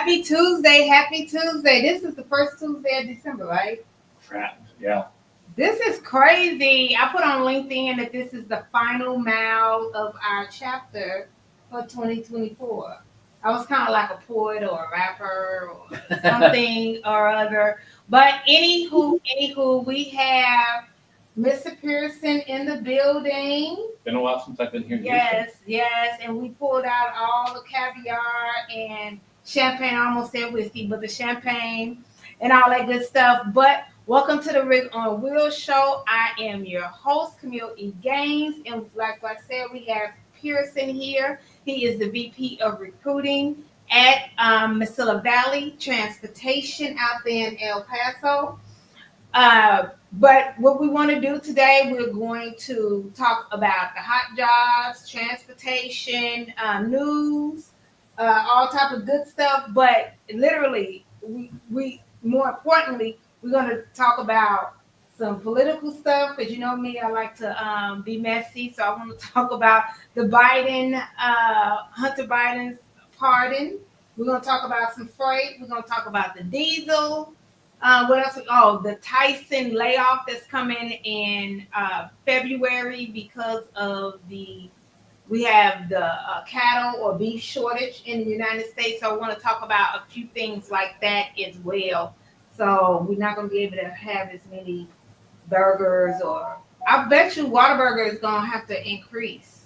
Happy Tuesday, happy Tuesday. This is the first Tuesday of December, right? Crap. Yeah. This is crazy. I put on LinkedIn that this is the final mile of our chapter for 2024. I was kind of like a poet or a rapper or something or other. But anywho, we have Mr. Pearson in the building. Been a while since I've been here. Yes, and we pulled out all the caviar and champagne. I almost said whiskey, but the champagne and all that good stuff. But welcome to the Rig on Wheel Show. I am your host, Camille E. Gaines, and like I said, we have Pearson here. He is the VP of Recruiting at Mesilla Valley Transportation out there in El Paso. But what we want to do today, we're going to talk about the hot jobs, transportation, news, all type of good stuff. But literally, we more importantly, we're going to talk about some political stuff because you know me, I like to be messy. So I want to talk about the Hunter Biden's pardon. We're going to talk about some freight. We're going to talk about the diesel. What else? Oh, the Tyson layoff that's coming in February because of we have the cattle or beef shortage in the United States. So I want to talk about a few things like that as well. So we're not going to be able to have as many burgers, or I bet you Whataburger is going to have to increase.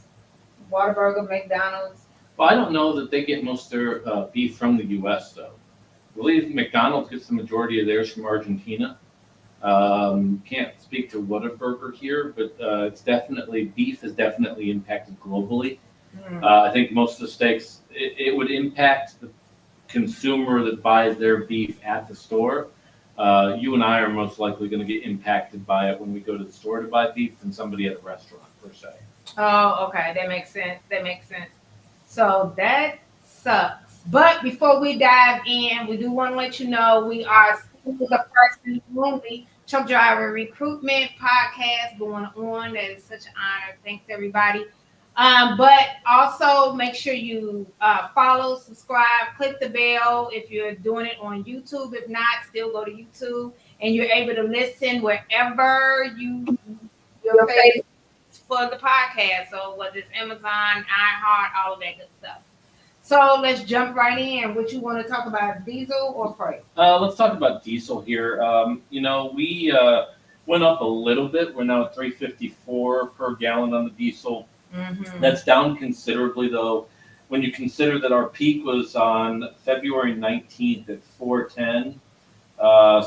Whataburger, McDonald's. Well, I don't know that they get most of their beef from the U.S. though. I believe McDonald's gets the majority of theirs from Argentina. Can't speak to Whataburger here, but it's definitely beef is definitely impacted globally. I think most of the steaks it would impact the consumer that buys their beef at the store. You and I are most likely going to get impacted by it when we go to the store to buy beef than somebody at a restaurant per se. Oh, okay, that makes sense. So that sucks. But before we dive in, we do want to let you know we are the first and only truck driver recruitment podcast going on. That is such an honor. Thanks, everybody. But also make sure you follow, subscribe, click the bell if you're doing it on YouTube. If not, still go to YouTube and you're able to listen wherever your favorite for the podcast. So whether it's Amazon, iHeart, all of that good stuff. So let's jump right in. What you want to talk about, diesel or freight? Let's talk about diesel here. We went up a little bit. We're now at $3.54 per gallon on the diesel. Mm-hmm. That's down considerably, though. When you consider that our peak was on February 19th at $4.10.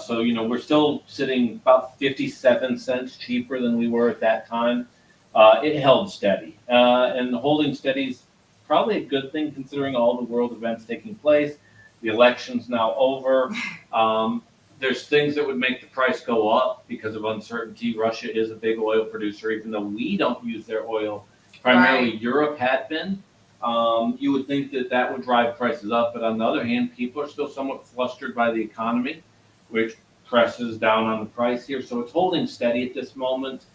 So, we're still sitting about 57 cents cheaper than we were at that time. It held steady. And holding steady is probably a good thing considering all the world events taking place. The election's now over. There's things that would make the price go up because of uncertainty. Russia is a big oil producer, even though we don't use their oil. Primarily right. Europe had been. You would think that would drive prices up, but on the other hand, people are still somewhat flustered by the economy, which presses down on the price here. So it's holding steady at this moment.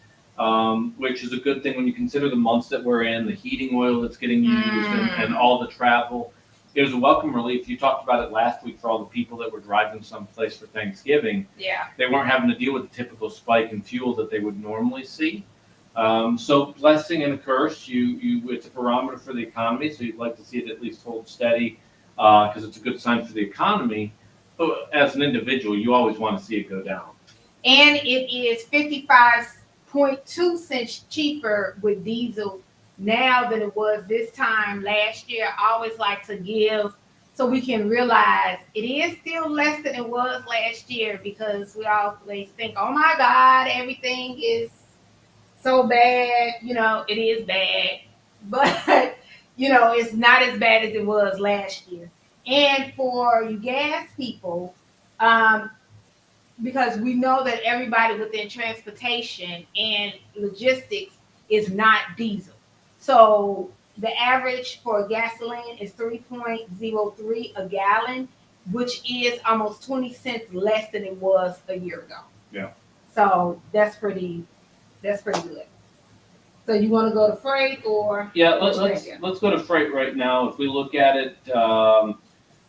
Which is a good thing when you consider the months that we're in, the heating oil that's getting used, and all the travel. It was a welcome relief. You talked about it last week for all the people that were driving someplace for Thanksgiving. Yeah. They weren't having to deal with the typical spike in fuel that they would normally see. So blessing and a curse. It's a barometer for the economy, so you'd like to see it at least hold steady because it's a good sign for the economy. But as an individual, you always want to see it go down. And it is 55.2 cents cheaper with diesel now than it was this time last year. I always like to give so we can realize it is still less than it was last year, because we always think, oh my God, everything is so bad. It is bad, but it's not as bad as it was last year. And for you gas people, um, because we know that everybody within transportation and logistics is not diesel. So the average for gasoline is 3.03 a gallon, which is almost 20 cents less than it was a year ago. Yeah. So that's pretty good. So you want to go to freight or Yeah, let's go to freight right now. If we look at it,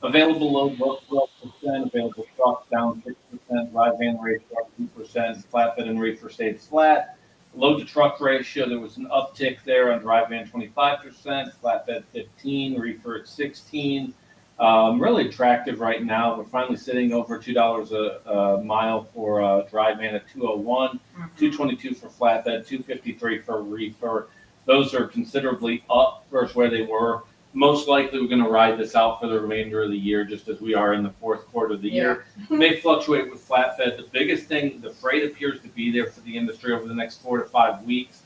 available load up 12%, available truck down 6%, dry van ratio up 2%, flatbed and reefer stayed flat. Load to truck ratio, there was an uptick there on dry van 25%, flatbed 15, reefer at 16. Really attractive right now. We're finally sitting over $2 a mile for dry van at 201, 222 for flatbed, 253 for reefer. Those are considerably up versus where they were. Most likely, we're going to ride this out for the remainder of the year, just as we are in the fourth quarter of the year. May fluctuate with flatbed. The biggest thing, the freight appears to be there for the industry over the next 4 to 5 weeks.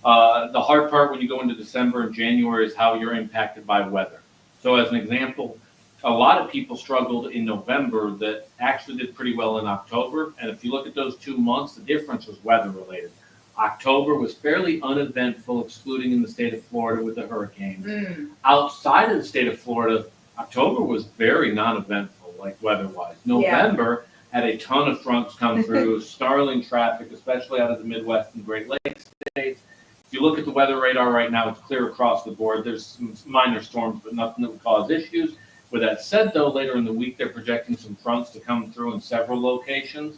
The hard part when you go into December and January is how you're impacted by weather. So, as an example, a lot of people struggled in November that actually did pretty well in October. And if you look at those 2 months, the difference was weather related. October was fairly uneventful, excluding in the state of Florida with the hurricanes. Outside of the state of Florida, October was very non-eventful, like weather-wise. November had a ton of fronts come through, snarling traffic, especially out of the Midwest and Great Lakes states. If you look at the weather radar right now, it's clear across the board. There's some minor storms, but nothing that would cause issues. With that said, though, later in the week, they're projecting some fronts to come through in several locations.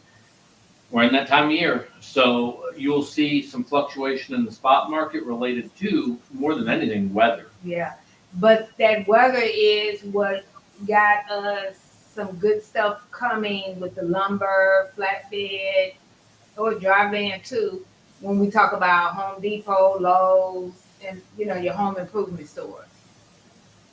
We're in that time of year, so you'll see some fluctuation in the spot market related to, more than anything, weather. Yeah, but that weather is what got us some good stuff coming with the lumber, flatbed, or dry van too, when we talk about Home Depot, Lowe's, and your home improvement stores.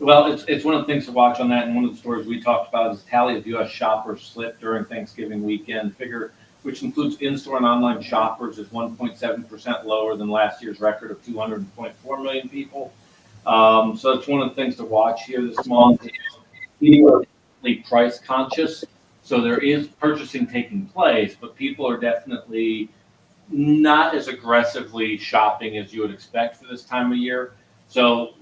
Well, it's one of the things to watch on that, and one of the stories we talked about is tally of U.S. shoppers slipped during Thanksgiving weekend. Figure, which includes in-store and online shoppers, is 1.7% lower than last year's record of 200.4 million people. So it's one of the things to watch here this month. People are definitely price conscious, so there is purchasing taking place, but people are definitely not as aggressively shopping as you would expect for this time of year. So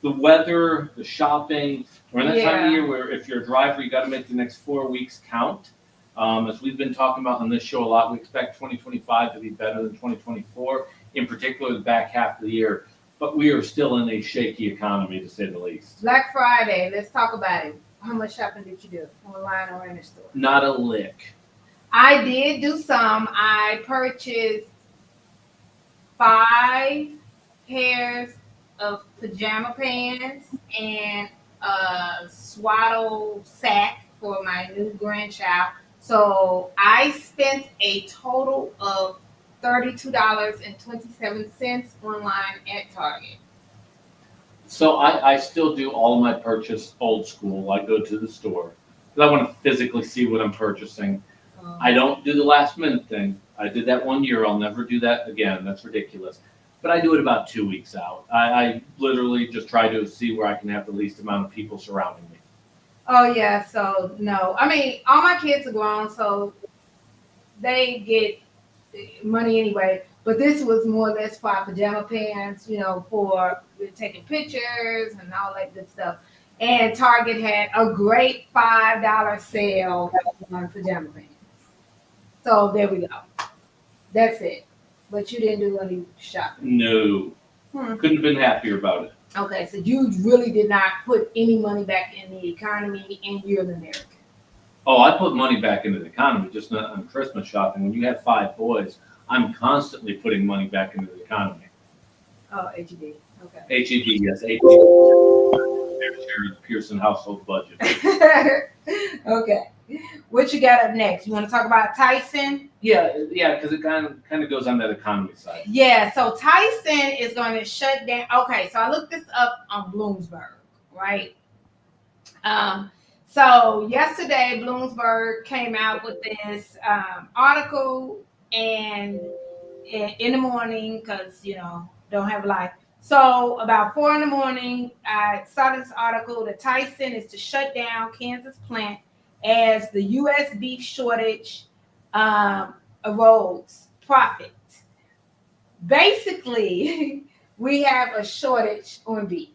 the weather, the shopping, we're in that time of year where if you're a driver, you got to make the next 4 weeks count. As we've been talking about on this show a lot, we expect 2025 to be better than 2024, in particular the back half of the year. But we are still in a shaky economy, to say the least. Black Friday, let's talk about it. How much shopping did you do, online or in the store? Not a lick. I did do some. I purchased 5 pairs of pajama pants and a swaddle sack for my new grandchild. So I spent a total of $32.27 online at Target. So I still do all of my purchase old school. I go to the store because I want to physically see what I'm purchasing. I don't do the last minute thing. I did that 1 year. I'll never do that again. That's ridiculous. But I do it about 2 weeks out. I literally just try to see where I can have the least amount of people surrounding me. Oh, yeah. So, no. I mean, all my kids are grown, so they get money anyway. But this was more or less for our pajama pants, for taking pictures and all that good stuff. And Target had a great $5 sale on pajama pants. So there we go. That's it. But you didn't do any shopping. No. Couldn't have been happier about it. Okay, so you really did not put any money back in the economy, and you're an American. Oh, I put money back into the economy, just not on Christmas shopping. When you have 5 boys, I'm constantly putting money back into the economy. Oh, HEB. Okay. HEB, yes, HEB. Share the Pearson household budget. Okay. What you got up next? You want to talk about Tyson? Yeah, because it kind of goes on that economy side. Yeah, so Tyson is going to shut down. Okay, so I looked this up on Bloomberg, right? Um, so yesterday, Bloomberg came out with this article, and in the morning, because don't have life. So about 4 in the morning, I saw this article that Tyson is to shut down Kansas plant as the U.S. beef shortage um, erodes profit. Basically, we have a shortage on beef.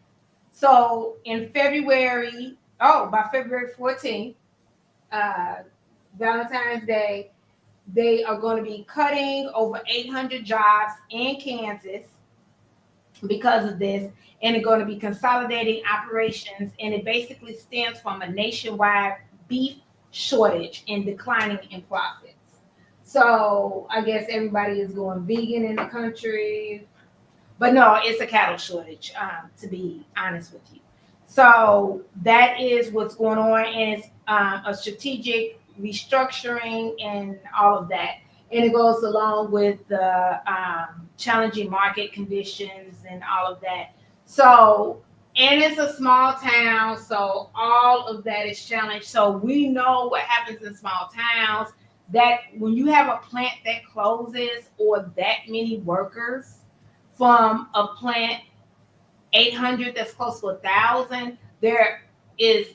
So in February, by February 14th, uh, Valentine's Day, they are going to be cutting over 800 jobs in Kansas because of this, and they're going to be consolidating operations. And it basically stems from a nationwide beef shortage and declining in profits. So I guess everybody is going vegan in the country, but no, it's a cattle shortage, to be honest with you. So that is what's going on, and it's a strategic restructuring and all of that. And it goes along with the challenging market conditions and all of that. So, and it's a small town, so all of that is challenged. So we know what happens in small towns, that when you have a plant that closes or that many workers from a plant 800 that's close to 1,000, there is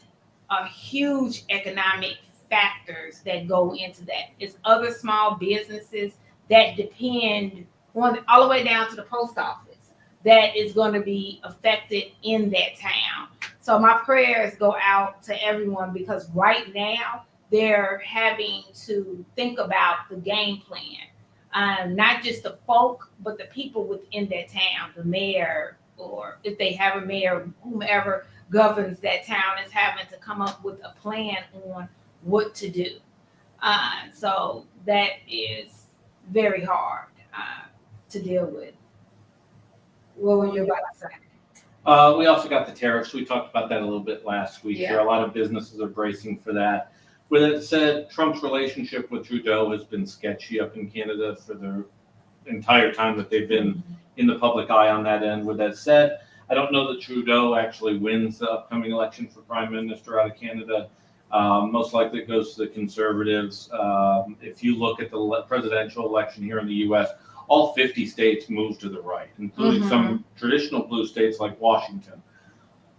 a huge economic factors that go into that. It's other small businesses that depend on all the way down to the post office that is going to be affected in that town. So my prayers go out to everyone, because right now they're having to think about the game plan. Not just the folk, but the people within that town, the mayor, or if they have a mayor, whomever governs that town is having to come up with a plan on what to do. So that is very hard to deal with. What were you about to say? We also got the tariffs. We talked about that a little bit last week. Yeah. Here, a lot of businesses are bracing for that. With that said, Trump's relationship with Trudeau has been sketchy up in Canada for the entire time that they've been in the public eye on that end. With that said, I don't know that Trudeau actually wins the upcoming election for prime minister out of Canada. Most likely it goes to the Conservatives. If you look at the presidential election here in the U.S., all 50 states moved to the right, including some traditional blue states like Washington.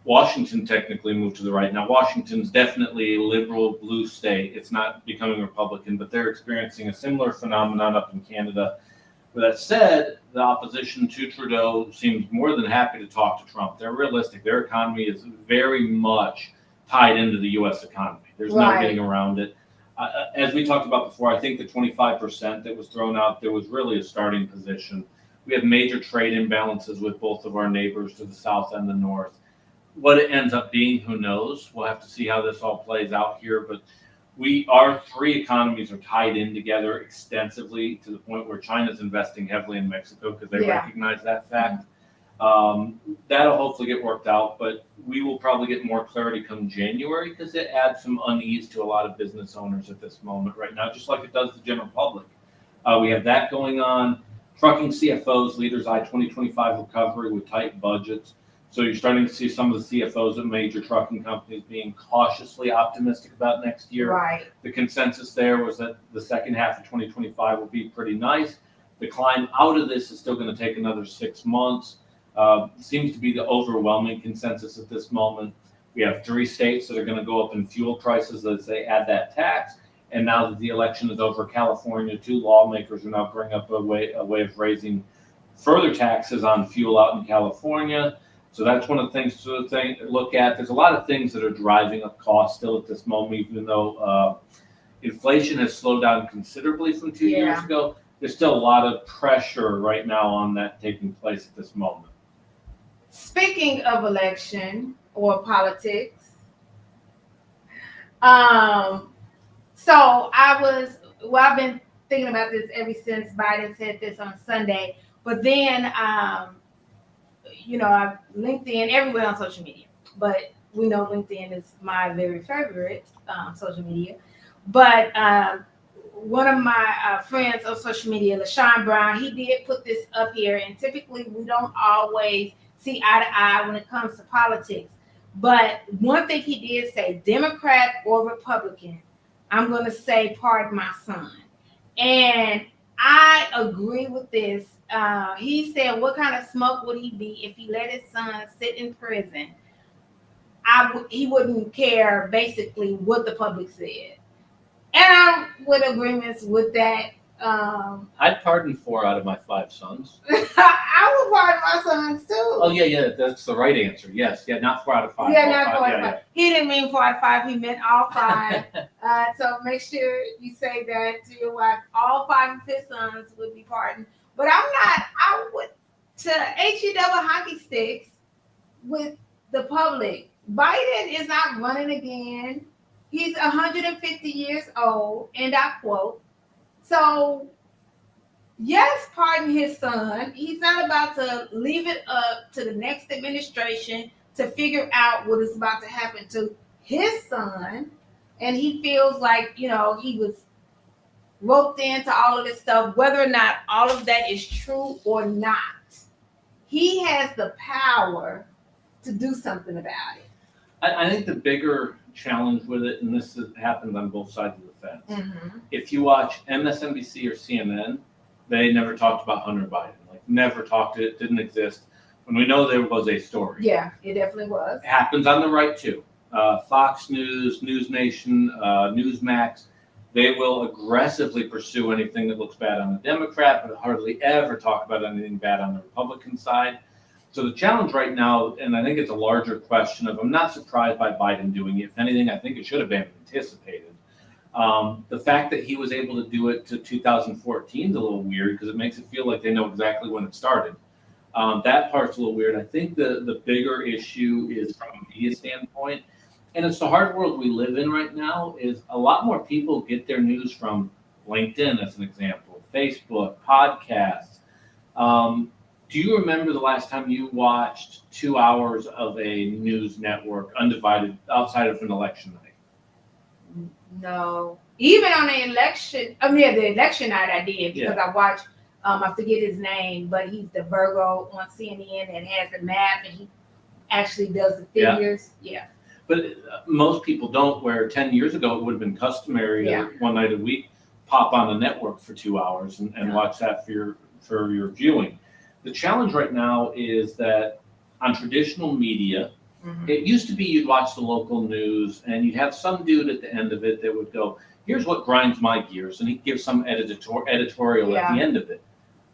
Washington technically moved to the right. Now, Washington's definitely a liberal blue state. It's not becoming Republican, but they're experiencing a similar phenomenon up in Canada. With that said, the opposition to Trudeau seems more than happy to talk to Trump. They're realistic. Their economy is very much tied into the U.S. economy. There's no getting around it. As we talked about before, I think the 25% that was thrown out there was really a starting position. We have major trade imbalances with both of our neighbors to the south and the north. What it ends up being, who knows? We'll have to see how this all plays out here. But our three economies are tied in together extensively, to the point where China's investing heavily in Mexico because they recognize that fact. That'll hopefully get worked out, but we will probably get more clarity come January, because it adds some unease to a lot of business owners at this moment right now, just like it does the general public. We have that going on. Trucking CFOs, leaders eye 2025 recovery with tight budgets. So you're starting to see some of the CFOs of major trucking companies being cautiously optimistic about next year. Right. The consensus there was that the second half of 2025 will be pretty nice. The climb out of this is still going to take another 6 months. Seems to be the overwhelming consensus at this moment. We have 3 states that are going to go up in fuel prices as they add that tax. And now that the election is over, California, 2 lawmakers are now bringing up a way of raising further taxes on fuel out in California. So that's one of the things to look at. There's a lot of things that are driving up costs still at this moment, even though inflation has slowed down considerably from 2 years ago. There's still a lot of pressure right now on that taking place at this moment. Speaking of election or politics, so I've been thinking about this ever since Biden said this on Sunday. But then, I've LinkedIn everywhere on social media, but we know LinkedIn is my very favorite social media. But one of my friends on social media, LaShawn Brown, he did put this up here, and typically we don't always see eye to eye when it comes to politics. But one thing he did say, Democrat or Republican, I'm going to say, pardon my son. And I agree with this. He said, what kind of smoke would he be if he let his son sit in prison? He wouldn't care basically what the public said. And I'm with agreements with that. I'd pardon 4 out of my 5 sons. I would pardon my sons too. Oh yeah, that's the right answer. Yes, yeah, not 4 out of 5. Yeah, all not 5. 4 out Yeah, of 5. He didn't mean 4 out of 5. He meant all 5. So make sure you say that to your wife. All 5 of his sons would be pardoned. But I'm not. I would to HE double hockey sticks with the public. Biden is not running again. He's 150 years old, and I quote. So yes, pardon his son. He's not about to leave it up to the next administration to figure out what is about to happen to his son. And he feels like, he was roped into all of this stuff, whether or not all of that is true or not. He has the power to do something about it. I think the bigger challenge with it, and this happens on both sides of the fence. If you watch MSNBC or CNN, they never talked about Hunter Biden. Like, never talked it, didn't exist. When we know there was a story. Yeah, it definitely was. It happens on the right, too. Fox News, News Nation, Newsmax, they will aggressively pursue anything that looks bad on the Democrat, but hardly ever talk about anything bad on the Republican side. So the challenge right now, and I think it's a larger question of, I'm not surprised by Biden doing it. If anything, I think it should have been anticipated. The fact that he was able to do it to 2014 is a little weird because it makes it feel like they know exactly when it started. That part's a little weird. I think the bigger issue is from a media standpoint, and it's the hard world we live in right now, is a lot more people get their news from LinkedIn, as an example, Facebook, podcasts. Do you remember the last time you watched 2 hours of a news network undivided outside of an election night? No. Even on the election night I did because I watched, I forget his name, but he's the Virgo on CNN and has the map and he actually does the figures. Yeah. But most people don't, where 10 years ago it would have been customary to one night a week pop on a network for 2 hours and watch that for your viewing. The challenge right now is that on traditional media, it used to be you'd watch the local news and you'd have some dude at the end of it that would go, here's what grinds my gears, and he'd give some editorial at the end of it.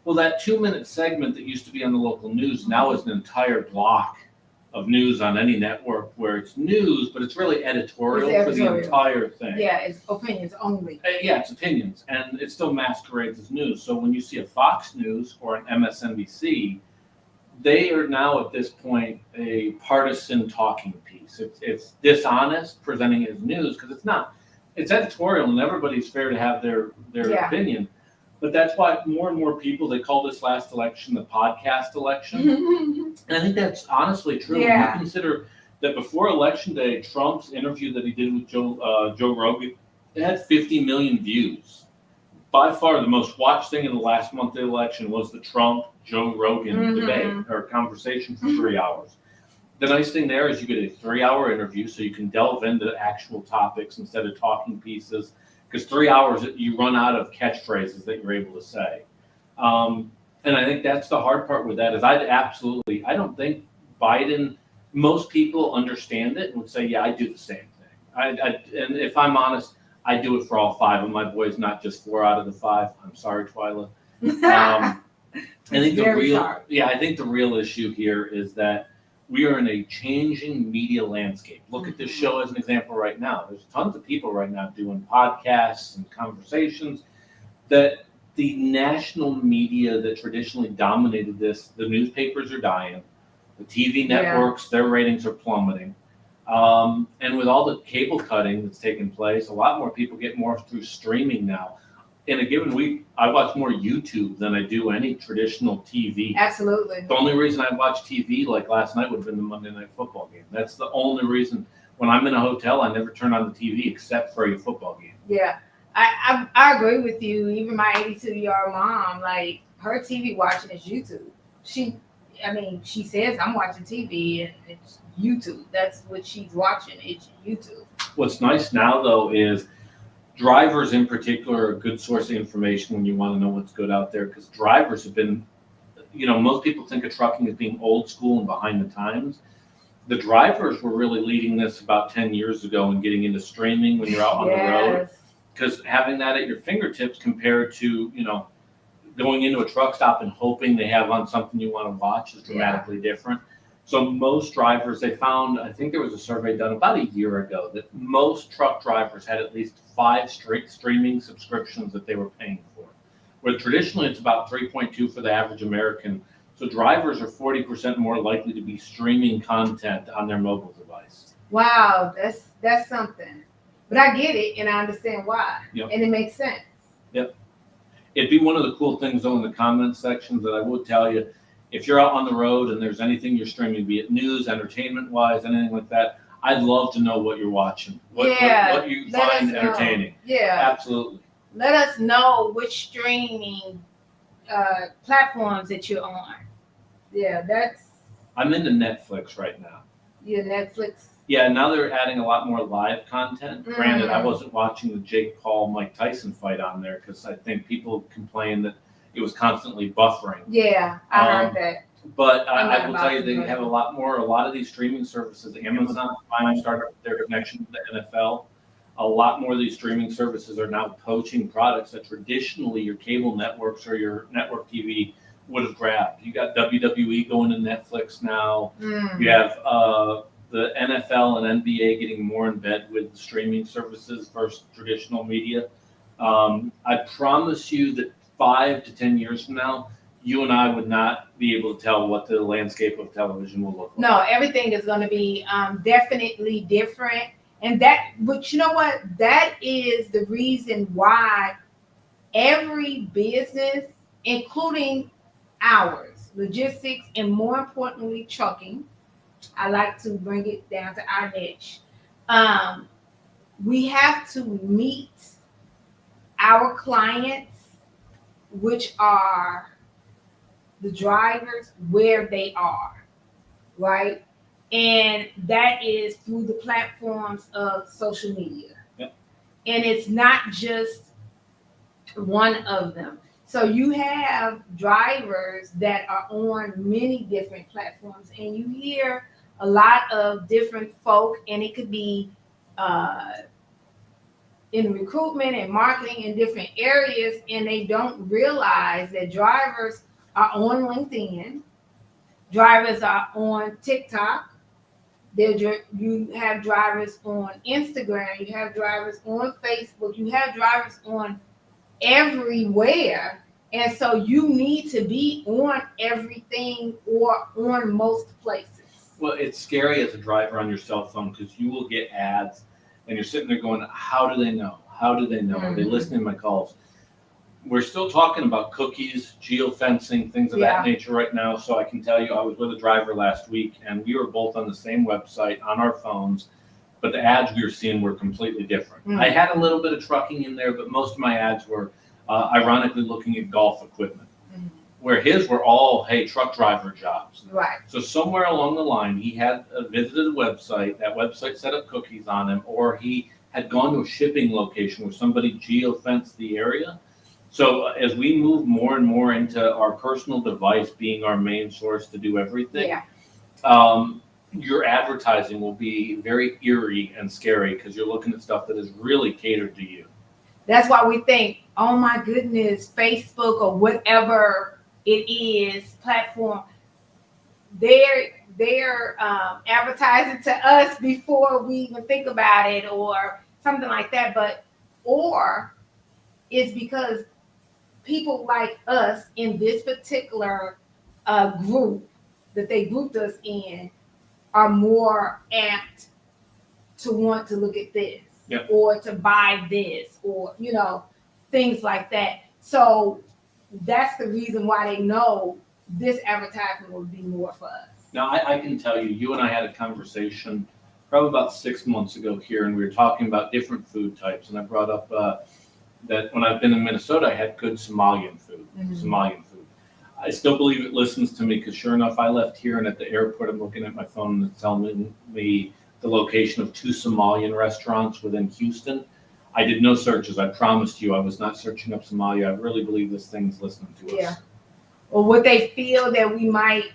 Well, that 2-minute segment that used to be on the local news now is an entire block of news on any network where it's news, but it's really editorial for the entire thing. Yeah, it's opinions only. Yeah, it's opinions, and it still masquerades as news. So when you see a Fox News or an MSNBC, they are now at this point a partisan talking piece. It's dishonest presenting it as news because it's not. It's editorial, and everybody's fair to have their opinion. But that's why more and more people, they call this last election the podcast election. And I think that's honestly true. Yeah. When you consider that before Election Day, Trump's interview that he did with Joe Rogan, it had 50 million views. By far the most watched thing in the last month of the election was the Trump-Joe Rogan debate or conversation for 3 hours. The nice thing there is you get a 3-hour interview, so you can delve into actual topics instead of talking pieces. Because 3 hours, you run out of catchphrases that you're able to say. And I think that's the hard part with that is I don't think Biden, most people understand it and would say, yeah, I do the same thing. And if I'm honest, I do it for all 5 of my boys, not just 4 out of the 5. I'm sorry, Twyla. I think the real issue here is that we are in a changing media landscape. Look at this show as an example right now. There's tons of people right now doing podcasts and conversations that the national media that traditionally dominated this, the newspapers are dying, the TV networks, their ratings are plummeting. And with all the cable cutting that's taken place, a lot more people get more through streaming now. In a given week, I watch more YouTube than I do any traditional TV. Absolutely. The only reason I watch TV like last night would have been the Monday Night Football game. That's the only reason. When I'm in a hotel, I never turn on the TV except for a football game. Yeah, I agree with you. Even my 82-year-old mom, like her TV watching is YouTube. I mean, she says I'm watching TV and it's YouTube. That's what she's watching. It's YouTube. What's nice now, though, is drivers in particular are a good source of information when you want to know what's good out there, because drivers have been, most people think of trucking as being old school and behind the times. The drivers were really leading this about 10 years ago and getting into streaming when you're out on the road, because having that at your fingertips compared to, going into a truck stop and hoping they have on something you want to watch is dramatically different. So most drivers, they found, I think there was a survey done about a year ago, that most truck drivers had at least 5 streaming subscriptions that they were paying for. Where traditionally it's about 3.2 for the average American. So drivers are 40% more likely to be streaming content on their mobile device. Wow, that's something. But I get it and I understand why. Yep. And it makes sense. Yep. It'd be one of the cool things though in the comment sections that I would tell you, if you're out on the road and there's anything you're streaming, be it news, entertainment wise, anything like that, I'd love to know what you're watching. What you find entertaining. Yeah. Absolutely. Let us know which streaming platforms that you're on. Yeah, I'm into Netflix right now. Yeah, Netflix. Yeah, now they're adding a lot more live content. Granted, I wasn't watching the Jake Paul Mike Tyson fight on there because I think people complained that it was constantly buffering. Yeah, I heard that. But I will tell you, they have a lot of these streaming services. Amazon Prime started their connection to the NFL. A lot more of these streaming services are now poaching products that traditionally your cable networks or your network TV would have grabbed. You got WWE going to Netflix now. You have the NFL and NBA getting more in bed with streaming services versus traditional media. I promise you that 5 to 10 years from now, you and I would not be able to tell what the landscape of television will look like. No, everything is going to be definitely different. But you know what? That is the reason why every business, including ours, logistics, and more importantly, trucking, I like to bring it down to our niche. We have to meet our clients, which are the drivers, where they are, right? And that is through the platforms of social media. Yep. And it's not just one of them. So you have drivers that are on many different platforms, and you hear a lot of different folk, and it could be in recruitment and marketing in different areas, and they don't realize that drivers are on LinkedIn, drivers are on TikTok, you have drivers on Instagram, you have drivers on Facebook, you have drivers on everywhere. And so you need to be on everything or on most places. Well, it's scary as a driver on your cell phone because you will get ads and you're sitting there going, how do they know? How do they know? Are they listening to my calls? We're still talking about cookies, geofencing, things of that nature right now. So I can tell you, I was with a driver last week and we were both on the same website on our phones, but the ads we were seeing were completely different. I had a little bit of trucking in there, but most of my ads were ironically looking at golf equipment, where his were all, hey, truck driver jobs. Right. So somewhere along the line, he had visited a website, that website set up cookies on him, or he had gone to a shipping location where somebody geofenced the area. So as we move more and more into our personal device being our main source to do everything, your advertising will be very eerie and scary because you're looking at stuff that is really catered to you. That's why we think, oh my goodness, Facebook or whatever it is, platform, they're advertising to us before we even think about it or something like that. Or it's because people like us in this particular group that they grouped us in are more apt to want to look at this or to buy this or, things like that. So that's the reason why they know this advertisement will be more for us. Now, I can tell you, you and I had a conversation probably about 6 months ago here, and we were talking about different food types. And I brought up that when I've been in Minnesota, I had good Somalian food. I still believe it listens to me because sure enough, I left here and at the airport, I'm looking at my phone and it's telling me the location of 2 Somalian restaurants within Houston. I did no searches. I promised you I was not searching up Somalia. I really believe this thing's listening to us. Yeah. Or what they feel that we might,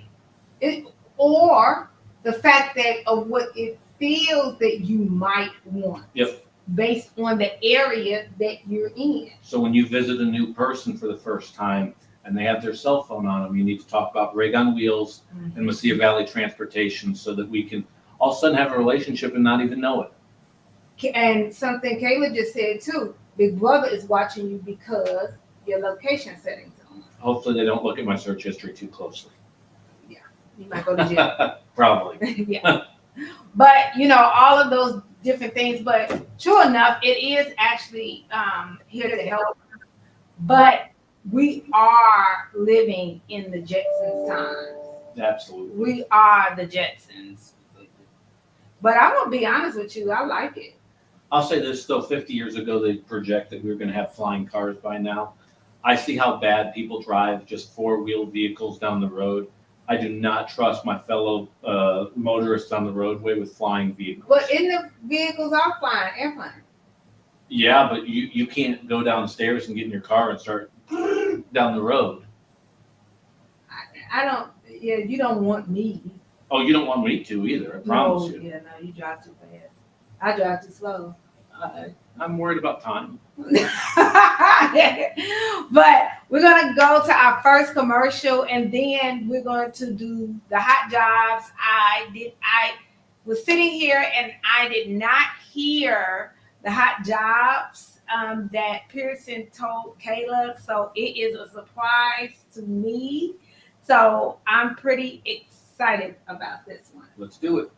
or the fact that of what it feels that you might want. Yep. Based on the area that you're in. So when you visit a new person for the first time and they have their cell phone on them, you need to talk about Rig on Wheels and Mesilla Valley Transportation so that we can all of a sudden have a relationship and not even know it. And something Kayla just said too, Big Brother is watching you because your location settings on. Hopefully they don't look at my search history too closely. Yeah, you might go to jail. Probably. Yeah. But, all of those different things. But true enough, it is actually here to help. But we are living in the Jetsons times. Absolutely. We are the Jetsons. But I'm going to be honest with you, I like it. I'll say this, though. 50 years ago, they project that we were going to have flying cars by now. I see how bad people drive just four-wheeled vehicles down the road. I do not trust my fellow motorists on the roadway with flying vehicles. But in the vehicles are flying, airplanes. Yeah, but you can't go downstairs and get in your car and start down the road. I don't, you don't want me. Oh, you don't want me to either, I promise you. Yeah, no, you drive too fast. I drive too slow. I'm worried about time. But we're going to go to our first commercial and then we're going to do the hot jobs. I was sitting here and I did not hear the hot jobs that Pearson told Kayla. So it is a surprise to me. So I'm pretty excited about this one. Let's do it.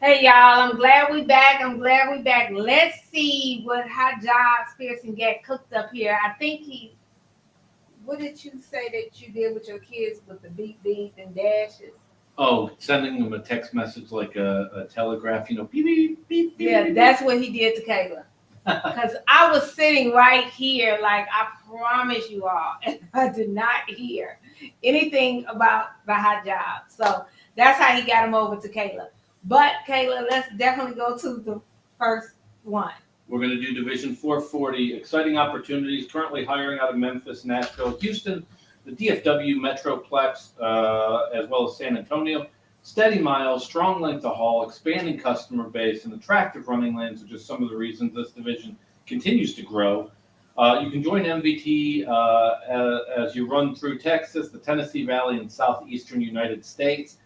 Hey y'all, I'm glad we back. Let's see what hot jobs Pearson got cooked up here. I think what did you say that you did with your kids with the beep beep and dashes? Oh, sending them a text message like a telegraph, beep, beep, beep, beep. Yeah, that's what he did to Kayla. Because I was sitting right here, like I promise you all, and I did not hear anything about the hot job. So that's how he got him over to Kayla. But Kayla, let's definitely go to the first one. We're going to do Division 440. Exciting opportunities. Currently hiring out of Memphis, Nashville, Houston, the DFW Metroplex, as well as San Antonio. Steady miles, strong length of haul, expanding customer base, and attractive running lanes are just some of the reasons this division continues to grow. You can join MVT as you run through Texas, the Tennessee Valley, and southeastern United States.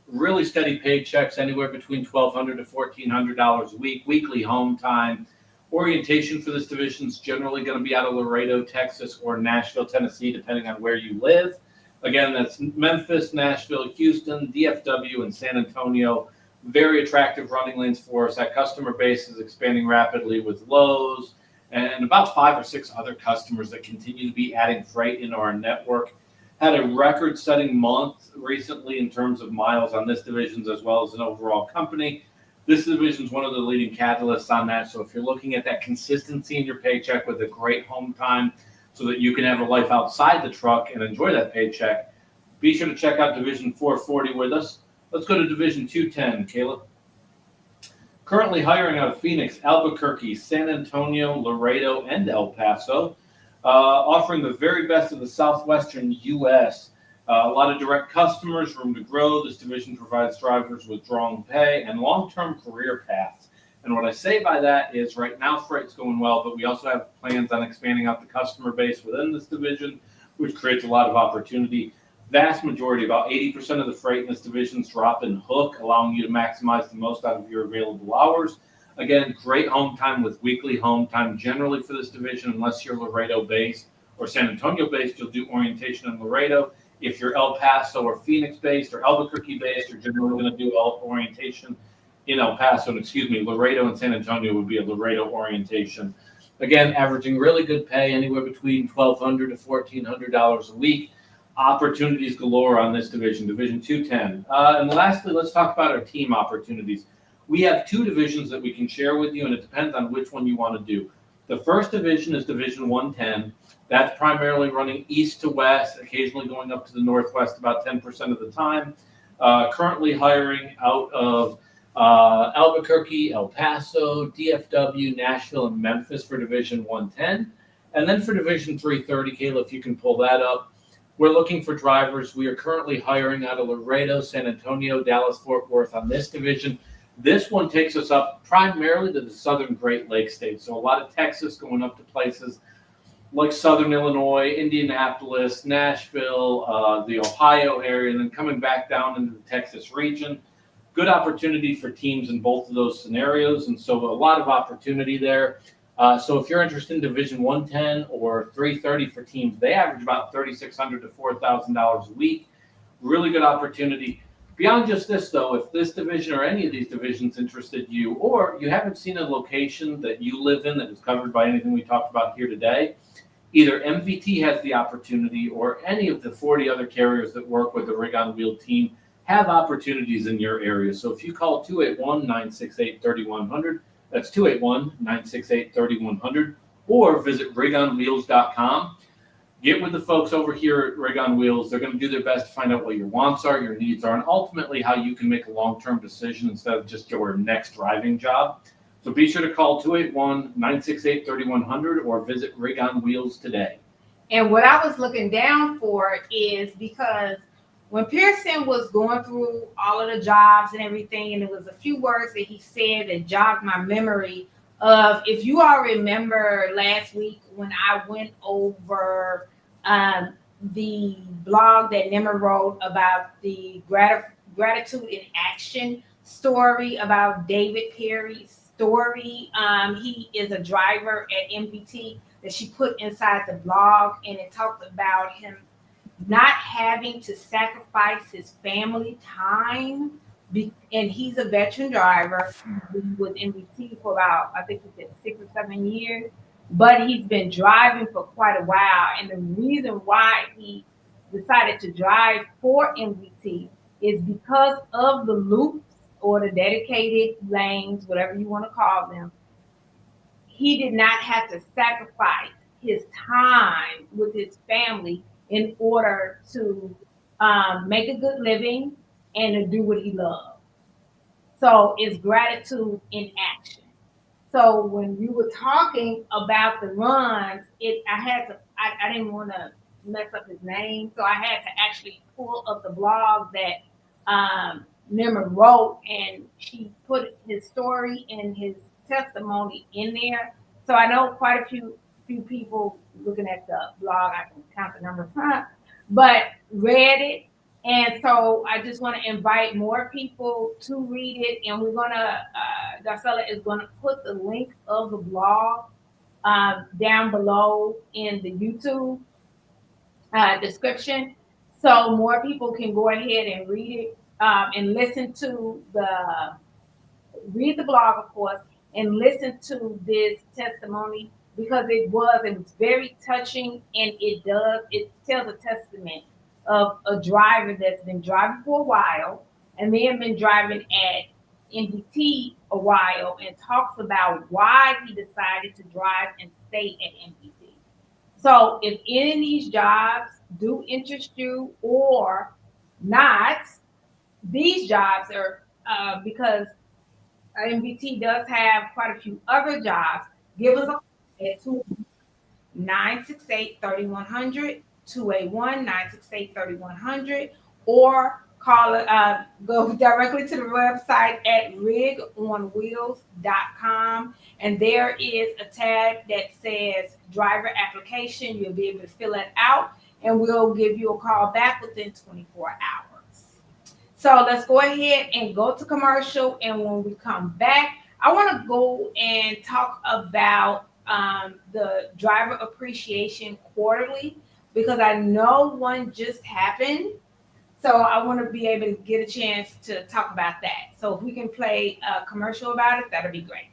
Really steady paychecks, anywhere between $1,200 to $1,400 a week, weekly home time. Orientation for this division is generally going to be out of Laredo, Texas, or Nashville, Tennessee, depending on where you live. Again, that's Memphis, Nashville, Houston, DFW, and San Antonio. Very attractive running lanes for us. That customer base is expanding rapidly with Lowe's and about 5 or 6 other customers that continue to be adding freight into our network. Had a record-setting month recently in terms of miles on this division as well as an overall company. This division is one of the leading catalysts on that. So if you're looking at that consistency in your paycheck with a great home time so that you can have a life outside the truck and enjoy that paycheck, be sure to check out Division 440 with us. Let's go to Division 210, Caleb. Currently hiring out of Phoenix, Albuquerque, San Antonio, Laredo, and El Paso. Offering the very best of the southwestern U.S. A lot of direct customers, room to grow. This division provides drivers with strong pay and long-term career paths. And what I say by that is right now freight's going well, but we also have plans on expanding out the customer base within this division, which creates a lot of opportunity. Vast majority, about 80% of the freight in this division is drop and hook, allowing you to maximize the most out of your available hours. Again, great home time with weekly home time generally for this division, unless you're Laredo based or San Antonio based, you'll do orientation in Laredo. If you're El Paso or Phoenix based or Albuquerque based, you're generally going to do orientation in El Paso, and excuse me, Laredo and San Antonio would be a Laredo orientation. Again, averaging really good pay, anywhere between $1,200 to $1,400 a week. Opportunities galore on this division, Division 210. And lastly, let's talk about our team opportunities. We have two divisions that we can share with you, and it depends on which one you want to do. The first division is Division 110. That's primarily running east to west, occasionally going up to the northwest about 10% of the time. Currently hiring out of Albuquerque, El Paso, DFW, Nashville, and Memphis for Division 110. And then for Division 330, Kayla, if you can pull that up, we're looking for drivers. We are currently hiring out of Laredo, San Antonio, Dallas, Fort Worth on this division. This one takes us up primarily to the southern Great Lakes states. So a lot of Texas going up to places like southern Illinois, Indianapolis, Nashville, the Ohio area, and then coming back down into the Texas region. Good opportunity for teams in both of those scenarios, and so a lot of opportunity there. So if you're interested in Division 110 or 330 for teams, they average about $3,600 to $4,000 a week. Really good opportunity. Beyond just this, though, if this division or any of these divisions interested you, or you haven't seen a location that you live in that is covered by anything we talked about here today, either MVT has the opportunity or any of the 40 other carriers that work with the Rig on Wheel team have opportunities in your area. So if you call 281-968-3100, that's 281-968-3100, or visit rigonwheels.com. Get with the folks over here at Rig on Wheels. They're going to do their best to find out what your wants are, your needs are, and ultimately how you can make a long-term decision instead of just your next driving job. So be sure to call 281-968-3100 or visit Rig on Wheels today. And what I was looking down for is because when Pearson was going through all of the jobs and everything, and there was a few words that he said that jogged my memory of, if you all remember last week when I went over the blog that Nimmer wrote about the gratitude in action story about David Perry's story. He is a driver at MVT that she put inside the blog, and it talked about him not having to sacrifice his family time. And he's a veteran driver. He was MVT for about, I think he said 6 or 7 years, but he's been driving for quite a while. And the reason why he decided to drive for MVT is because of the loops or the dedicated lanes, whatever you want to call them. He did not have to sacrifice his time with his family in order to make a good living and to do what he loves. So it's gratitude in action. So when you were talking about the runs, I didn't want to mess up his name, so I had to actually pull up the blog that Nimmer wrote, and she put his story and his testimony in there. So I know quite a few people looking at the blog, I can count the number, but read it. And so I just want to invite more people to read it. And we're going to, Darcella is going to put the link of the blog down below in the YouTube description. So more people can go ahead and read it and read the blog, of course, and listen to this testimony, because it's very touching, and it tells a testament of a driver that's been driving for a while and then been driving at MVT a while, and talks about why he decided to drive and stay at MVT. So if any of these jobs do interest you or not, these jobs are because MVT does have quite a few other jobs. Give us a call at 281-968-3100, 281-968-3100, or go directly to the website at rigonwheels.com, and there is a tab that says driver application. You'll be able to fill it out, and we'll give you a call back within 24 hours. So let's go ahead and go to commercial, and when we come back, I want to go and talk about the driver appreciation quarterly, because I know one just happened, so I want to be able to get a chance to talk about that. So if we can play a commercial about it, that'd be great.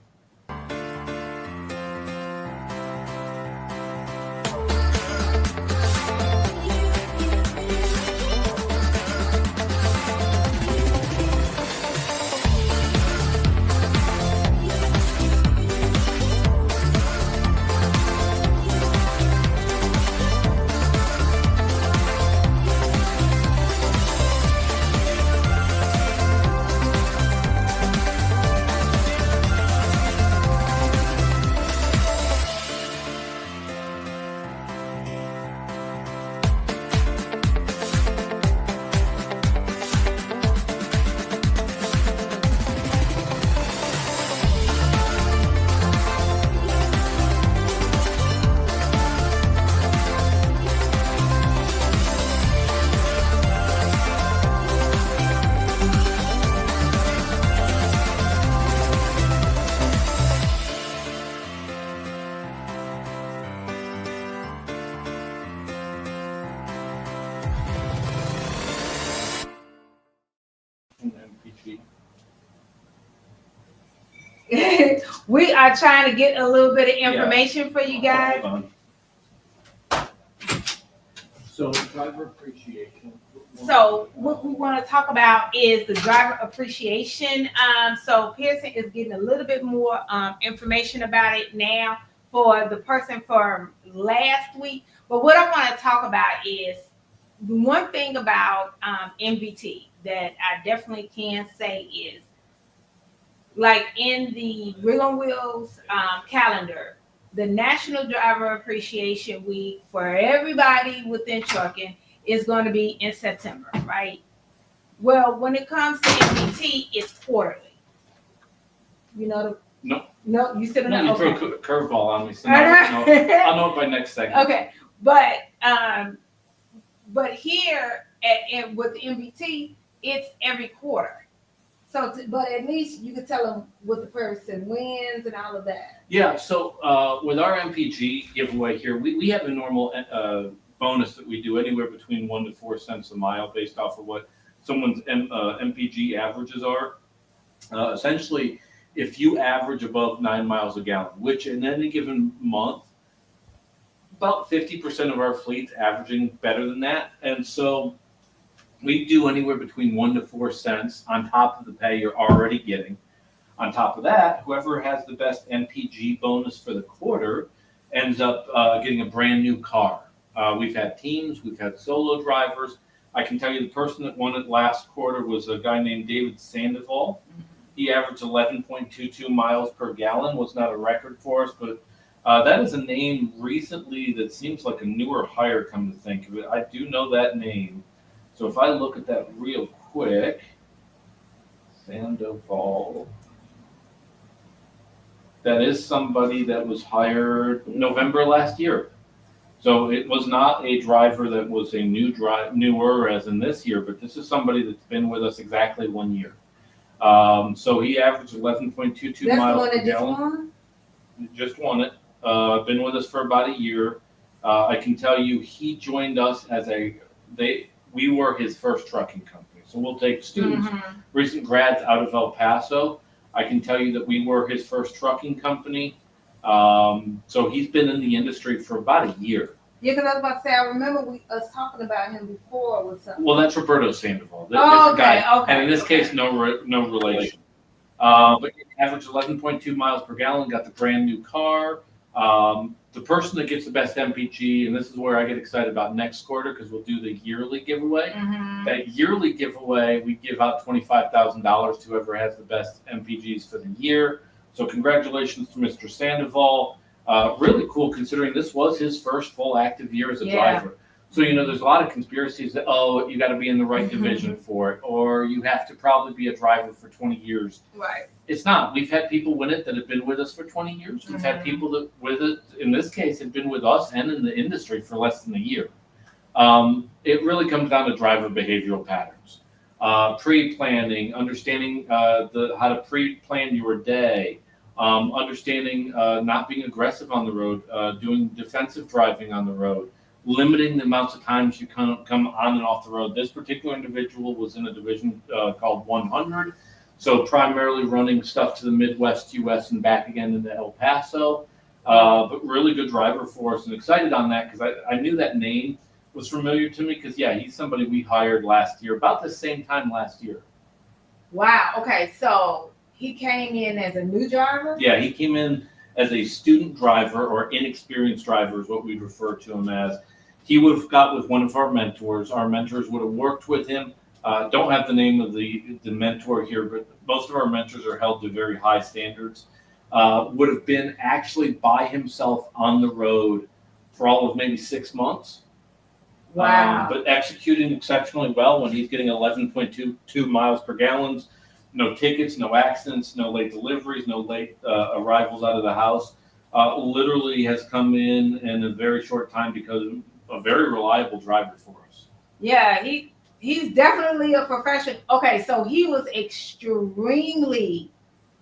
MPG. We are trying to get a little bit of information for you guys. Hold on. So driver appreciation. So what we want to talk about is the driver appreciation. So Pearson is getting a little bit more information about it now for the person from last week. But what I want to talk about is the one thing about MVT that I definitely can say is, like in the Rig on Wheels calendar, the National Driver Appreciation Week for everybody within trucking is going to be in September, right? Well, when it comes to MVT, it's quarterly. You know, no, you still No, know. you Okay. throw a curveball on me, so now I'll know it by next segment. Okay, but here with the MVT, it's every quarter. So, but at least you can tell them what the person wins and all of that. Yeah, so with our MPG giveaway here, we have a normal bonus that we do anywhere between 1 to 4 cents a mile based off of what someone's MPG averages are. Essentially, if you average above 9 miles a gallon, which in any given month, about 50% of our fleet's averaging better than that. And so we do anywhere between 1 to 4 cents on top of the pay you're already getting. On top of that, whoever has the best MPG bonus for the quarter ends up getting a brand new car. We've had teams, we've had solo drivers. I can tell you the person that won it last quarter was a guy named David Sandoval. He averaged 11.22 miles per gallon, was not a record for us, but that is a name recently that seems like a newer hire, come to think of it. I do know that name. So if I look at that real quick, Sandoval, that is somebody that was hired November last year. So it was not a driver that was a newer as in this year, but this is somebody that's been with us exactly 1 year. So he averaged 11.22 miles per gallon. Just won it. Been with us for about a year. I can tell you he joined us as we were his first trucking company. So we'll take students, recent grads out of El Paso. I can tell you that we were his first trucking company. So he's been in the industry for about a year. Yeah, because I was about to say, I remember us talking about him before with something. Well, that's Roberto Sandoval. Oh, okay, guy. okay. And in this case, no relation. But he averaged 11.2 miles per gallon, got the brand new car. The person that gets the best MPG, and this is where I get excited about next quarter because we'll do the yearly giveaway. That yearly giveaway, we give out $25,000 to whoever has the best MPGs for the year. So congratulations to Mr. Sandoval. Really cool considering this was his first full active year as a driver. So, there's a lot of conspiracies that, oh, you got to be in the right division for it, or you have to probably be a driver for 20 years. Right. It's not. We've had people win it that have been with us for 20 years. We've had people that with it, in this case, have been with us and in the industry for less than a year. It really comes down to driver behavioral patterns, pre-planning, understanding how to pre-plan your day, understanding not being aggressive on the road, doing defensive driving on the road, limiting the amounts of times you come on and off the road. This particular individual was in a division called 100, so primarily running stuff to the Midwest U.S. and back again into El Paso, but really good driver for us, and excited on that because I knew that name was familiar to me because, yeah, he's somebody we hired last year, about the same time last year. Wow. Okay, so he came in as a new driver? Yeah, he came in as a student driver or inexperienced driver is what we'd refer to him as. He would have got with one of our mentors. Our mentors would have worked with him. Don't have the name of the mentor here, but most of our mentors are held to very high standards. Would have been actually by himself on the road for all of maybe 6 months. Wow. But executing exceptionally well when he's getting 11.22 miles per gallon, no tickets, no accidents, no late deliveries, no late arrivals out of the house. Literally has come in a very short time because of a very reliable driver for us. Yeah, he's definitely a professional. Okay, so he was extremely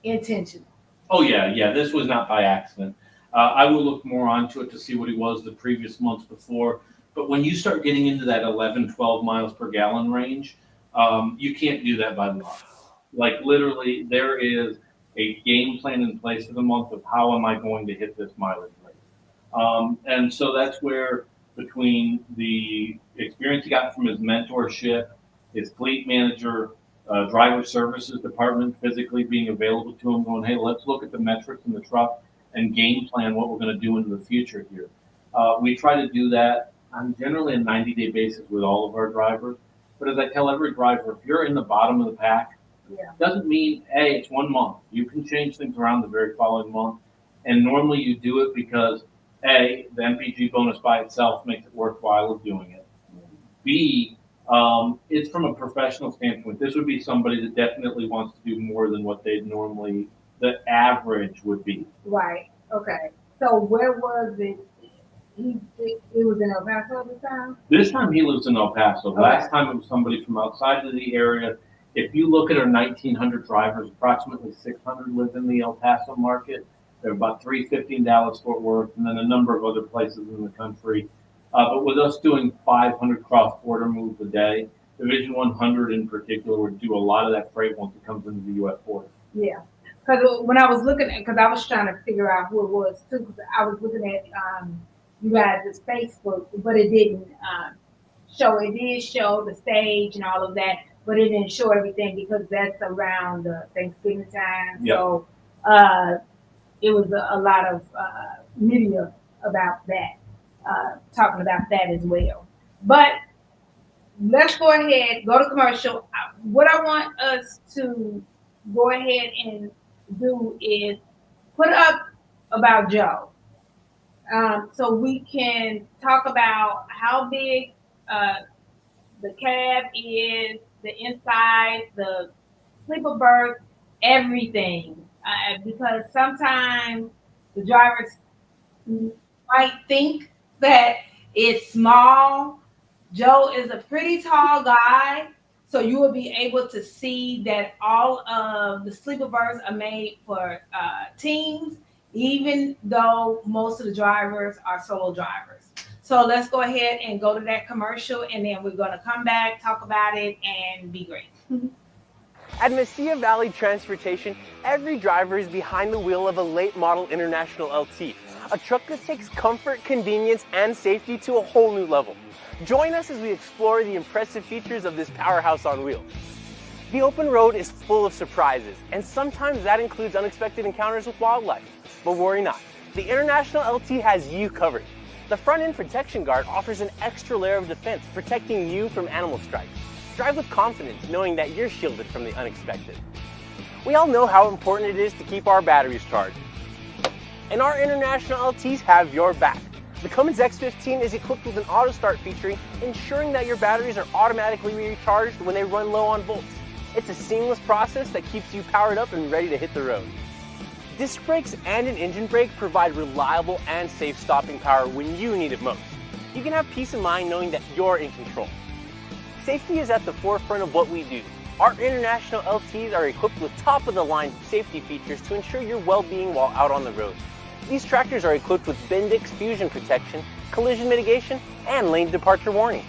intentional. Oh, yeah. This was not by accident. I will look more onto it to see what he was the previous months before. But when you start getting into that 11, 12 miles per gallon range, you can't do that by luck. Like literally, there is a game plan in place for the month of how am I going to hit this mileage rate. And so that's where between the experience he got from his mentorship, his fleet manager, driver services department physically being available to him, going, hey, let's look at the metrics in the truck and game plan what we're going to do into the future here. We try to do that on generally a 90-day basis with all of our drivers. But as I tell every driver, if you're in the bottom of the pack, doesn't mean, hey, it's 1 month. You can change things around the very following month. And normally you do it because, A, the MPG bonus by itself makes it worthwhile of doing it. B, it's from a professional standpoint. This would be somebody that definitely wants to do more than what they'd normally, the average would be. Right. Okay. So where was it? It was in El Paso this time? This time he lives in El Paso. Okay. Last time it was somebody from outside of the area. If you look at our 1,900 drivers, approximately 600 live in the El Paso market. There are about 350 in Dallas, Fort Worth, and then a number of other places in the country. But with us doing 500 cross-border moves a day, Division 100 in particular would do a lot of that freight once it comes into the U.S. border. Yeah. Because when I was looking at, because I was trying to figure out who it was too, because I was looking at you guys' Facebook, but it didn't show. It did show the stage and all of that, but it didn't show everything because that's around Thanksgiving time. Yep. So it was a lot of media about that, talking about that as well. But let's go ahead, go to commercial. What I want us to go ahead and do is put up about Joe. So we can talk about how big the cab is, the inside, the sleeper berth, everything. Because sometimes the drivers might think that it's small. Joe is a pretty tall guy, so you will be able to see that all of the sleeper berths are made for teams, even though most of the drivers are solo drivers. So let's go ahead and go to that commercial, and then we're going to come back, talk about it, and be great. At Mesilla Valley Transportation, every driver is behind the wheel of a late model International LT, a truck that takes comfort, convenience, and safety to a whole new level. Join us as we explore the impressive features of this powerhouse on wheels. The open road is full of surprises, and sometimes that includes unexpected encounters with wildlife. But worry not, the International LT has you covered. The front end protection guard offers an extra layer of defense, protecting you from animal strikes. Drive with confidence, knowing that you're shielded from the unexpected. We all know how important it is to keep our batteries charged, and our International LTs have your back. The Cummins X15 is equipped with an auto start feature, ensuring that your batteries are automatically recharged when they run low on volts. It's a seamless process that keeps you powered up and ready to hit the road. Disc brakes and an engine brake provide reliable and safe stopping power when you need it most. You can have peace of mind knowing that you're in control. Safety is at the forefront of what we do. Our International LTs are equipped with top-of-the-line safety features to ensure your well-being while out on the road. These tractors are equipped with Bendix fusion protection, collision mitigation, and lane departure warning.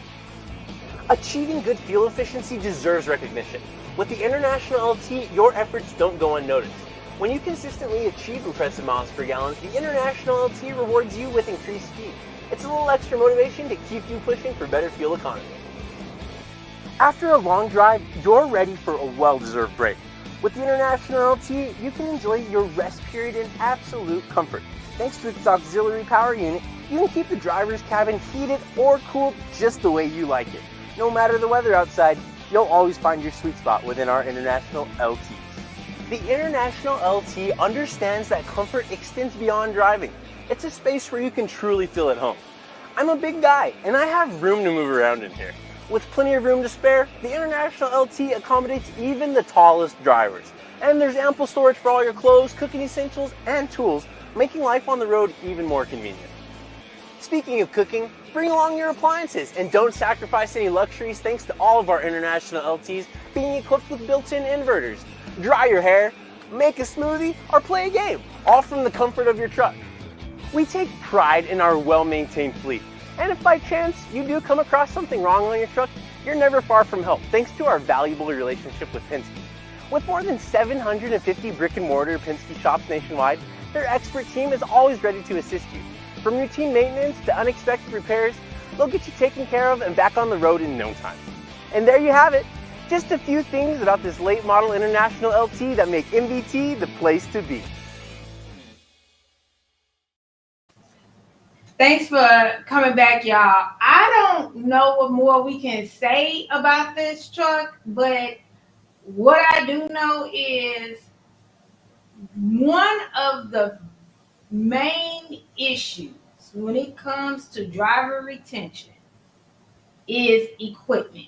Achieving good fuel efficiency deserves recognition. With the International LT, your efforts don't go unnoticed. When you consistently achieve impressive miles per gallon, the International LT rewards you with increased speed. It's a little extra motivation to keep you pushing for better fuel economy. After a long drive, you're ready for a well-deserved break. With the International LT, you can enjoy your rest period in absolute comfort. Thanks to its auxiliary power unit, you can keep the driver's cabin heated or cooled just the way you like it. No matter the weather outside, you'll always find your sweet spot within our International LTs. The International LT understands that comfort extends beyond driving. It's a space where you can truly feel at home. I'm a big guy, and I have room to move around in here. With plenty of room to spare, the International LT accommodates even the tallest drivers. And there's ample storage for all your clothes, cooking essentials, and tools, making life on the road even more convenient. Speaking of cooking, bring along your appliances and don't sacrifice any luxuries thanks to all of our International LTs being equipped with built-in inverters. Dry your hair, make a smoothie, or play a game, all from the comfort of your truck. We take pride in our well-maintained fleet, and if by chance you do come across something wrong on your truck, you're never far from help thanks to our valuable relationship with Penske. With more than 750 brick-and-mortar Penske shops nationwide, their expert team is always ready to assist you. From routine maintenance to unexpected repairs, they'll get you taken care of and back on the road in no time. And there you have it. Just a few things about this late model International LT that make MVT the place to be. Thanks for coming back, y'all. I don't know what more we can say about this truck, but what I do know is one of the main issues when it comes to driver retention is equipment.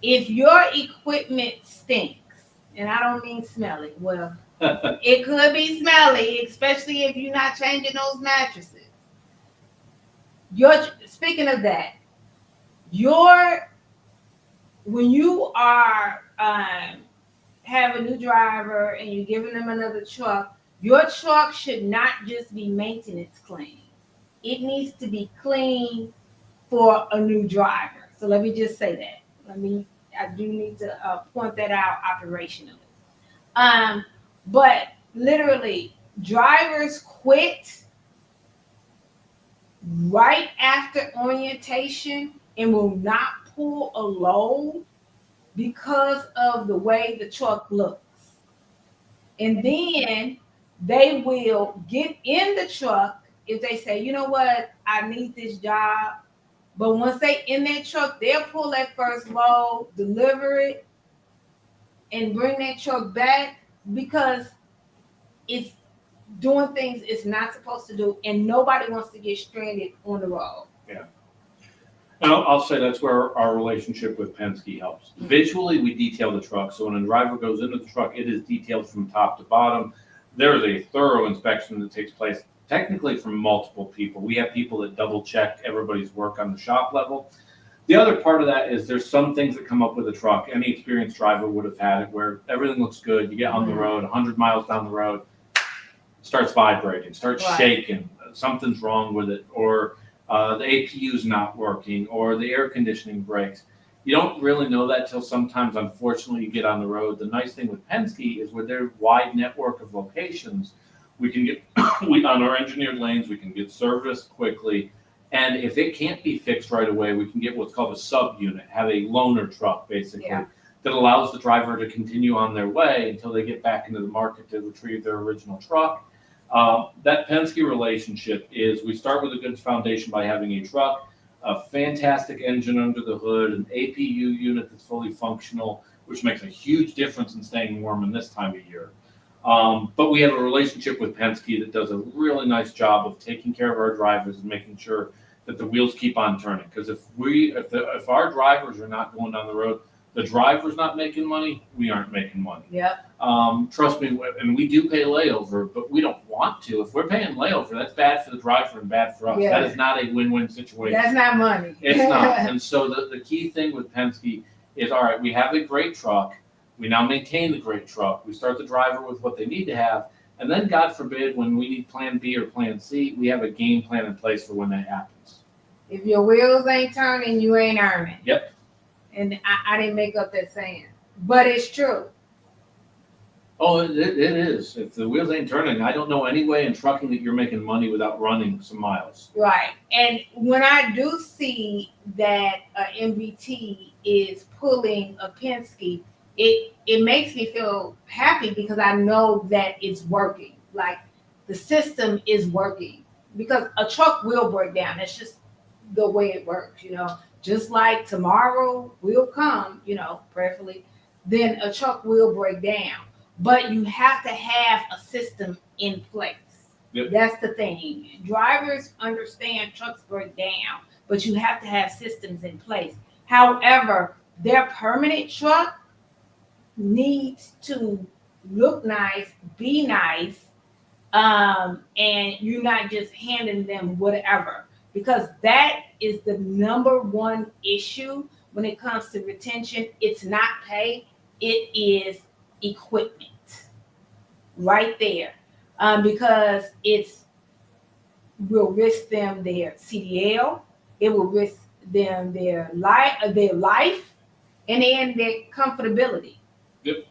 If your equipment stinks, and I don't mean smelly, well, it could be smelly, especially if you're not changing those mattresses. Speaking of that, when you are have a new driver and you're giving them another truck, your truck should not just be maintenance clean. It needs to be clean for a new driver. So let me just say that. I do need to point that out operationally. But literally, drivers quit right after orientation and will not pull a load because of the way the truck looks. And then they will get in the truck if they say, you know what, I need this job. But once they in that truck, they'll pull that first load, deliver it, and bring that truck back because it's doing things it's not supposed to do, and nobody wants to get stranded on the road. Yeah. And I'll say that's where our relationship with Penske helps. Mm-hmm. Visually, we detail the truck. So when a driver goes into the truck, it is detailed from top to bottom. There is a thorough inspection that takes place technically from multiple people. We have people that double check everybody's work on the shop level. The other part of that is there's some things that come up with a truck. Any experienced driver would have had it where everything looks good. You get on the road, 100 miles down the road, starts vibrating, starts shaking. Something's wrong with it, or the APU's not working, or the air conditioning breaks. You don't really know that till sometimes, unfortunately, you get on the road. The nice thing with Penske is with their wide network of locations, we can get on our engineered lanes, we can get service quickly. And if it can't be fixed right away, we can get what's called a sub-unit, have a loaner truck, basically, that allows the driver to continue on their way until they get back into the market to retrieve their original truck. That Penske relationship is we start with a good foundation by having a truck, a fantastic engine under the hood, an APU unit that's fully functional, which makes a huge difference in staying warm in this time of year. But we have a relationship with Penske that does a really nice job of taking care of our drivers and making sure that the wheels keep on turning. Because if our drivers are not going down the road, the driver's not making money, we aren't making money. Yep. Trust me, and we do pay layover, but we don't want to. If we're paying layover, that's bad for the driver and bad for us. Yeah. That is not a win-win situation. That's not money. It's not. And so the key thing with Penske is, all right, we have a great truck. We now maintain the great truck. We start the driver with what they need to have. And then, God forbid, when we need plan B or plan C, we have a game plan in place for when that happens. If your wheels ain't turning, you ain't earning. Yep. And I didn't make up that saying, but it's true. Oh, it is. If the wheels ain't turning, I don't know any way in trucking that you're making money without running some miles. Right. And when I do see that MVT is pulling a Penske, it makes me feel happy because I know that it's working. Like the system is working because a truck will break down. That's just the way it works, Just like tomorrow will come, prayerfully, then a truck will break down. But you have to have a system in place. Yep. That's the thing. Drivers understand trucks break down, but you have to have systems in place. However, their permanent truck needs to look nice, be nice, and you're not just handing them whatever. Because that is the number one issue when it comes to retention. It's not pay, it is equipment right there, because it's will risk them their CDL, it will risk them their life, and then their comfortability. Yep.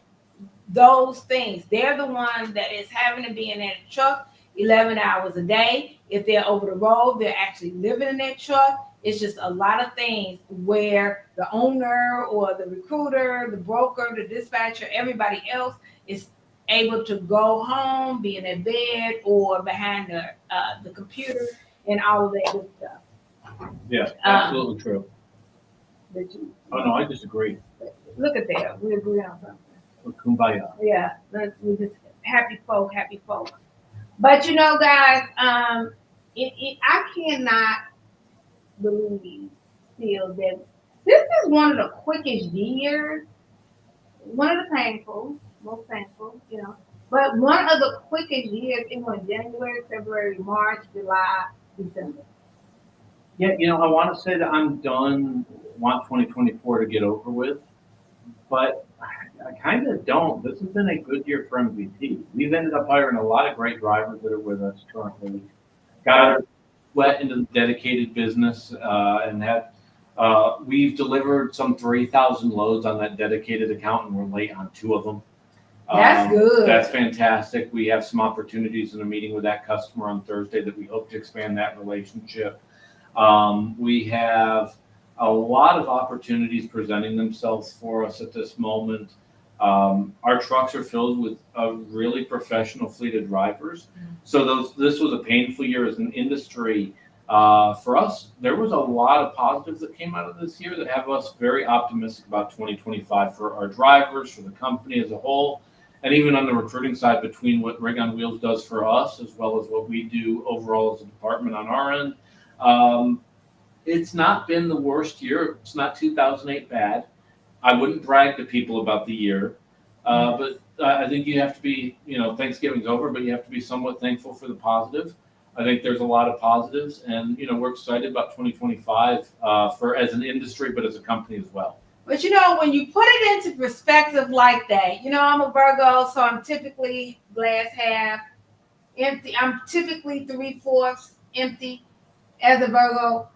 Those things, they're the ones that is having to be in that truck 11 hours a day. If they're over the road, they're actually living in that truck. It's just a lot of things where the owner or the recruiter, the broker, the dispatcher, everybody else is able to go home, be in their bed or behind the computer and all of that good stuff. Yeah, absolutely true. But you, Oh, no, I disagree. look at that. We agree on something. Kumbaya. Yeah, we just happy folk. But guys, I cannot feel that this is one of the quickest years, one of the most painful, but one of the quickest years. It went January, February, March, July, December. Yeah, I want to say that I'm done, want 2024 to get over with, but I kind of don't. This has been a good year for MVT. We've ended up hiring a lot of great drivers that are with us currently. Got wet into the dedicated business and have we've delivered some 3,000 loads on that dedicated account, and we're late on 2 of them. That's good. That's fantastic. We have some opportunities in a meeting with that customer on Thursday that we hope to expand that relationship. We have a lot of opportunities presenting themselves for us at this moment. Our trucks are filled with a really professional fleet of drivers. So this was a painful year as an industry. For us, there was a lot of positives that came out of this year that have us very optimistic about 2025 for our drivers, for the company as a whole, and even on the recruiting side between what Rig on Wheels does for us as well as what we do overall as a department on our end. It's not been the worst year. It's not 2008 bad. I wouldn't brag to people about the year, but I think you have to be, Thanksgiving's over, but you have to be somewhat thankful for the positive. I think there's a lot of positives, and we're excited about 2025 for as an industry, but as a company as well. But when you put it into perspective like that, I'm a Virgo, so I'm typically glass half empty. I'm typically 3/4 empty as a Virgo.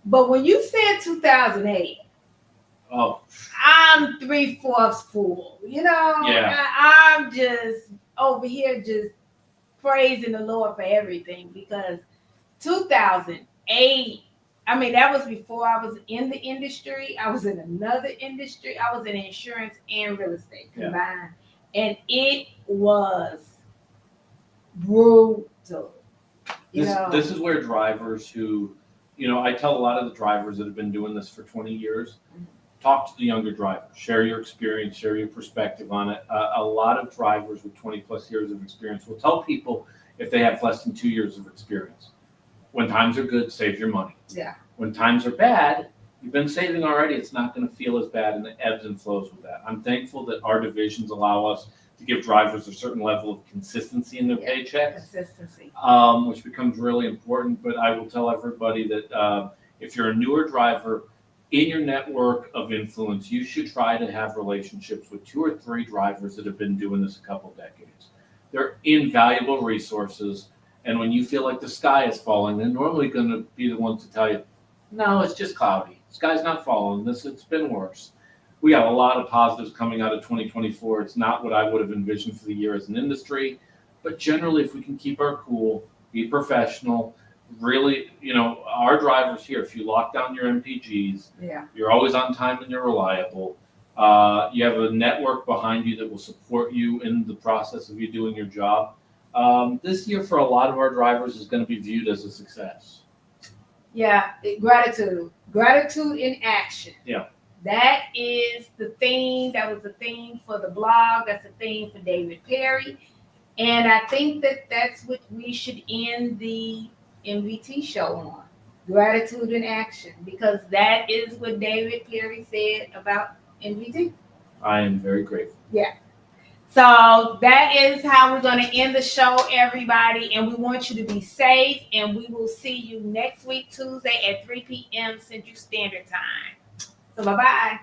But when you said 2008, oh, I'm 3/4 full. Yeah. I'm just over here just praising the Lord for everything, because 2008, that was before I was in the industry. I was in another industry. I was in insurance and real estate combined. Yeah. And it was brutal. This is where drivers who, I tell a lot of the drivers that have been doing this for 20 years, talk to the younger drivers, share your experience, share your perspective on it. A lot of drivers with 20 plus years of experience will tell people if they have less than 2 years of experience. When times are good, save your money. Yeah. When times are bad, you've been saving already, it's not going to feel as bad, and it ebbs and flows with that. I'm thankful that our divisions allow us to give drivers a certain level of consistency in their paychecks, Consistency. which becomes really important. But I will tell everybody that if you're a newer driver, in your network of influence, you should try to have relationships with 2 or 3 drivers that have been doing this a couple decades. They're invaluable resources, and when you feel like the sky is falling, they're normally going to be the ones to tell you, no, it's just cloudy. Sky's not falling. It's been worse. We got a lot of positives coming out of 2024. It's not what I would have envisioned for the year as an industry, but generally, if we can keep our cool, be professional, really, our drivers here, if you lock down your MPGs, you're always on time and you're reliable. You have a network behind you that will support you in the process of you doing your job. This year, for a lot of our drivers, is going to be viewed as a success. Yeah, gratitude in action. Yeah. That is the theme. That was the theme for the blog. That's the theme for David Perry. And I think that that's what we should end the MVT show on. Gratitude in action, because that is what David Perry said about MVT. I am very grateful. Yeah. So that is how we're going to end the show, everybody. And we want you to be safe. And we will see you next week, Tuesday at 3 p.m. Central Standard Time. So bye-bye.